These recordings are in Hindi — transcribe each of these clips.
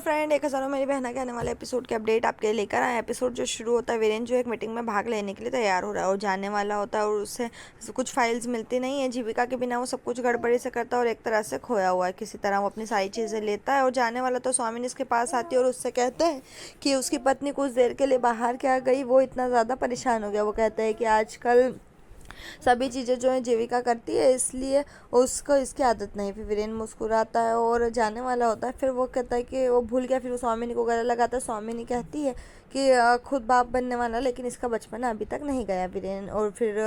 फ्रेंड, एक हज़ारों मेरी बहना के आने वाले एपिसोड के अपडेट आपके लिए लेकर आए। एपिसोड जो शुरू होता है, वीरेन जो एक मीटिंग में भाग लेने के लिए तैयार हो रहा है और जाने वाला होता है और उससे कुछ फाइल्स मिलती नहीं है। जीविका के बिना वो सब कुछ गड़बड़ी से करता है और एक तरह से खोया हुआ है। किसी तरह वो अपनी सारी चीज़ें लेता है और जाने वाला तो स्वामिनी इसके पास आती है और उससे कहता है कि उसकी पत्नी कुछ देर के लिए बाहर क्या गई, वो इतना ज़्यादा परेशान हो गया। वो कहता है कि आजकल सभी चीज़ें जो है जीविका करती है, इसलिए उसको इसकी आदत नहीं। फिर वीरेन मुस्कुराता है और जाने वाला होता है। फिर वो कहता है कि वो भूल गया। फिर वो स्वामिनी को गले लगाता है। स्वामिनी कहती है कि खुद बाप बनने वाला, लेकिन इसका बचपन अभी तक नहीं गया वीरेन। और फिर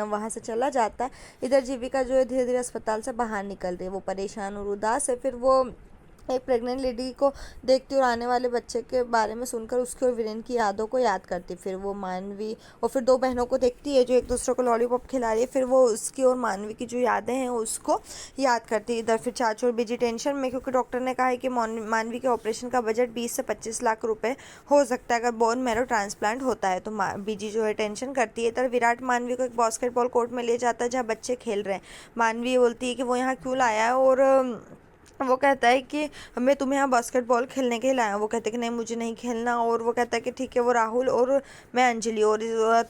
वहाँ से चला जाता है। इधर जीविका जो है धीरे धीरे अस्पताल से बाहर निकल रही है। वो परेशान और उदास है। फिर वो एक प्रेग्नेंट लेडी को देखती और आने वाले बच्चे के बारे में सुनकर उसके और वीरेन की यादों को याद करती। फिर वो मानवी और फिर दो बहनों को देखती है जो एक दूसरे को लॉलीपॉप खिला रही है। फिर वो उसकी और मानवी की जो यादें हैं उसको याद करती है। इधर फिर चाचू और बीजी टेंशन में, क्योंकि डॉक्टर ने कहा है कि मानवी के ऑपरेशन का बजट 20 से 25 लाख रुपए हो सकता है अगर बोन मैरो ट्रांसप्लांट होता है। तो बीजी जो है टेंशन करती है। इधर विराट मानवी को एक बास्केटबॉल कोर्ट में ले जाता है जहाँ बच्चे खेल रहे हैं। मानवी बोलती है कि वो यहाँ क्यों लाया है और वो कहता है कि मैं तुम्हें यहाँ बास्केटबॉल खेलने के लिए लाया हूँ। वो कहते हैं कि नहीं, मुझे नहीं खेलना। और वो कहता है कि ठीक है, वो राहुल और मैं अंजलि और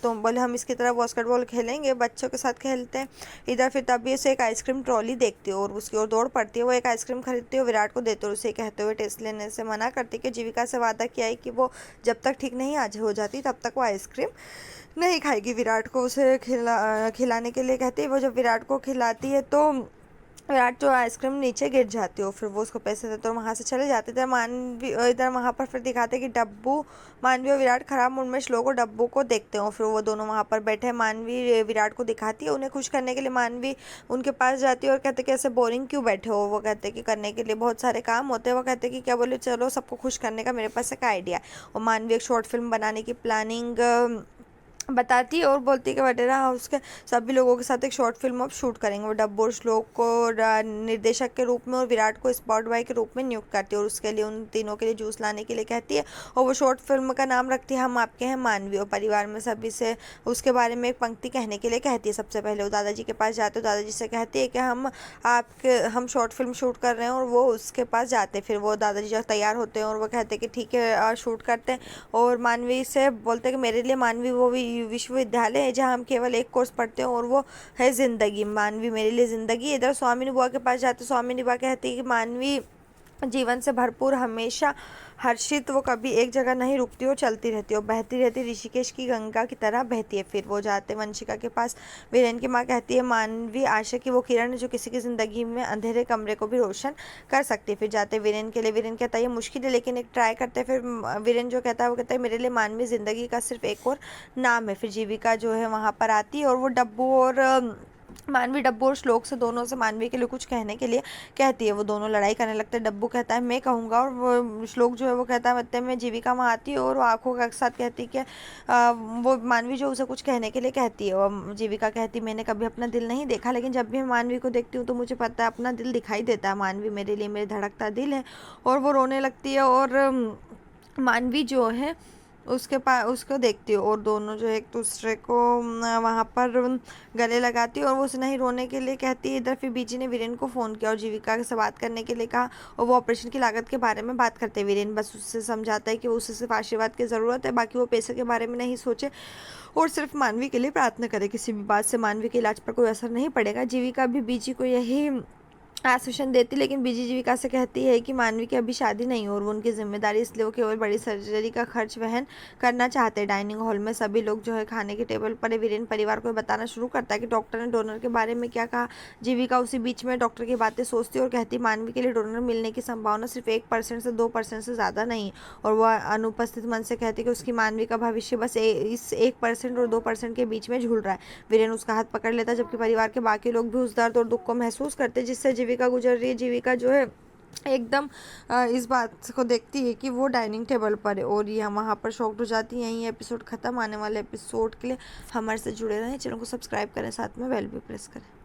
तुम बोले हम इसकी तरह बास्केटबॉल खेलेंगे, बच्चों के साथ खेलते हैं। इधर फिर तभी उसे एक आइसक्रीम ट्रॉली देखती है और उसकी ओर दौड़ पड़ती है। वो एक आइसक्रीम खरीदती है और विराट को देते और उसे कहते हुए टेस्ट लेने से मना करती है कि जीविका से वादा किया है कि वो जब तक ठीक नहीं आज हो जाती तब तक वो आइसक्रीम नहीं खाएगी। विराट को उसे खिलाने के लिए कहती है। वो जब विराट को खिलाती है तो विराट जो आइसक्रीम नीचे गिर जाती है और फिर वो उसको पैसे देते और वहाँ से चले जाते। इधर वहाँ पर फिर दिखाते कि डब्बू, मानवी और विराट खराब मूड में श्लोक और डब्बू को देखते हैं और फिर वो दोनों वहाँ पर बैठे हैं। मानवी विराट को दिखाती है। उन्हें खुश करने के लिए मानवी उनके पास जाती है और कहते कि ऐसे बोरिंग क्यों बैठे हो। वो कहते कि करने के लिए बहुत सारे काम होते हैं। वो कहते कि क्या बोले, चलो सबको खुश करने का मेरे पास एक आइडिया है। और मानवी एक शॉर्ट फिल्म बनाने की प्लानिंग बताती है और बोलती है कि वडेरा हाउस के सभी लोगों के साथ एक शॉर्ट फिल्म अब शूट करेंगे। वो डब्बू और श्लोक को निर्देशक के रूप में और विराट को स्पॉट बॉय के रूप में नियुक्त करती है और उसके लिए उन तीनों के लिए जूस लाने के लिए कहती है। और वो शॉर्ट फिल्म का नाम रखती है हम आपके हैं मानवी। और परिवार में सभी से उसके बारे में एक पंक्ति कहने के लिए कहती है। सबसे पहले वो दादाजी के पास जाते हो, दादाजी से कहती है कि हम शॉर्ट फिल्म शूट कर रहे हैं और वो उसके पास जाते। फिर वो दादाजी जब तैयार होते हैं और वो कहते हैं कि ठीक है शूट करते हैं। और मानवी से बोलते हैं कि मेरे लिए मानवी वो भी विश्वविद्यालय है जहाँ हम केवल एक कोर्स पढ़ते हैं और वो है जिंदगी। मानवी मेरे लिए जिंदगी। इधर स्वामिनी बुआ के पास जाते, स्वामिनी बुआ कहती है कि मानवी जीवन से भरपूर, हमेशा हर्षित, वो कभी एक जगह नहीं रुकती, वो चलती रहती है और बहती रहती, ऋषिकेश की गंगा की तरह बहती है। फिर वो जाते वंशिका के पास। वीरेन की माँ कहती है मानवी आशा की वो किरण है जो किसी की ज़िंदगी में अंधेरे कमरे को भी रोशन कर सकती है। फिर जाते वीरेन के लिए। वीरेन कहता है ये मुश्किल है लेकिन एक ट्राई करते हैं। फिर वीरेन जो कहता है वो कहता है मेरे लिए मानवी ज़िंदगी का सिर्फ एक और नाम है। फिर जीविका जो है वहाँ पर आती है और वो डब्बू और मानवी, डब्बू और श्लोक से दोनों से मानवी के लिए कुछ कहने के लिए कहती है। वो दोनों लड़ाई करने लगते हैं। डब्बू कहता है मैं कहूँगा और वो श्लोक जो है वो कहता है मतलब मैं। जीविका वहाँ आती है और वो आंखों के साथ कहती है कि वो मानवी जो उसे कुछ कहने के लिए कहती है। और जीविका कहती मैंने कभी अपना दिल नहीं देखा, लेकिन जब भी मैं मानवी को देखती हूँ तो मुझे पता है अपना दिल दिखाई देता है। मानवी मेरे लिए मेरे धड़कता दिल है। और वो रोने लगती है और मानवी जो है उसको देखती है और दोनों जो एक दूसरे को वहाँ पर गले लगाती है और वो उसे नहीं रोने के लिए कहती है। इधर फिर बीजी ने वीरेन को फ़ोन किया और जीविका से बात करने के लिए कहा और वो ऑपरेशन की लागत के बारे में बात करते हैं। वीरेन बस उससे समझाता है कि उसे सिर्फ आशीर्वाद की ज़रूरत है, बाकी वो पैसे के बारे में नहीं सोचे और सिर्फ मानवी के लिए प्रार्थना करे। किसी भी बात से मानवी के इलाज पर कोई असर नहीं पड़ेगा। जीविका भी बीजी को यही आश्वासन देती, लेकिन बीजी जीविका से कहती है कि मानवी की अभी शादी नहीं हो और वो उनकी जिम्मेदारी, इसलिए वो केवल बड़ी सर्जरी का खर्च वहन करना चाहते हैं। डाइनिंग हॉल में सभी लोग जो है खाने के टेबल पर वीरेन परिवार को बताना शुरू करता है कि डॉक्टर ने डोनर के बारे में क्या कहा। जीविका उसी बीच में डॉक्टर की बातें सोचती और कहती मानवी के लिए डोनर मिलने की संभावना सिर्फ 1% से 2% से ज़्यादा नहीं। और वह अनुपस्थित मन से कहती कि उसकी मानवी का भविष्य बस इस 1% और 2% के बीच में झूल रहा है। वीरेन उसका हाथ पकड़ लेता जबकि परिवार के बाकी लोग भी उस दर्द और दुख को महसूस करते जिससे जीविका गुजर रही है। जीविका जो है एकदम इस बात को देखती है कि वो डाइनिंग टेबल पर है और यह वहाँ पर शॉक्ड हो जाती है। यही एपिसोड खत्म। आने वाले एपिसोड के लिए हमारे से जुड़े रहें, चैनल को सब्सक्राइब करें, साथ में बेल भी प्रेस करें।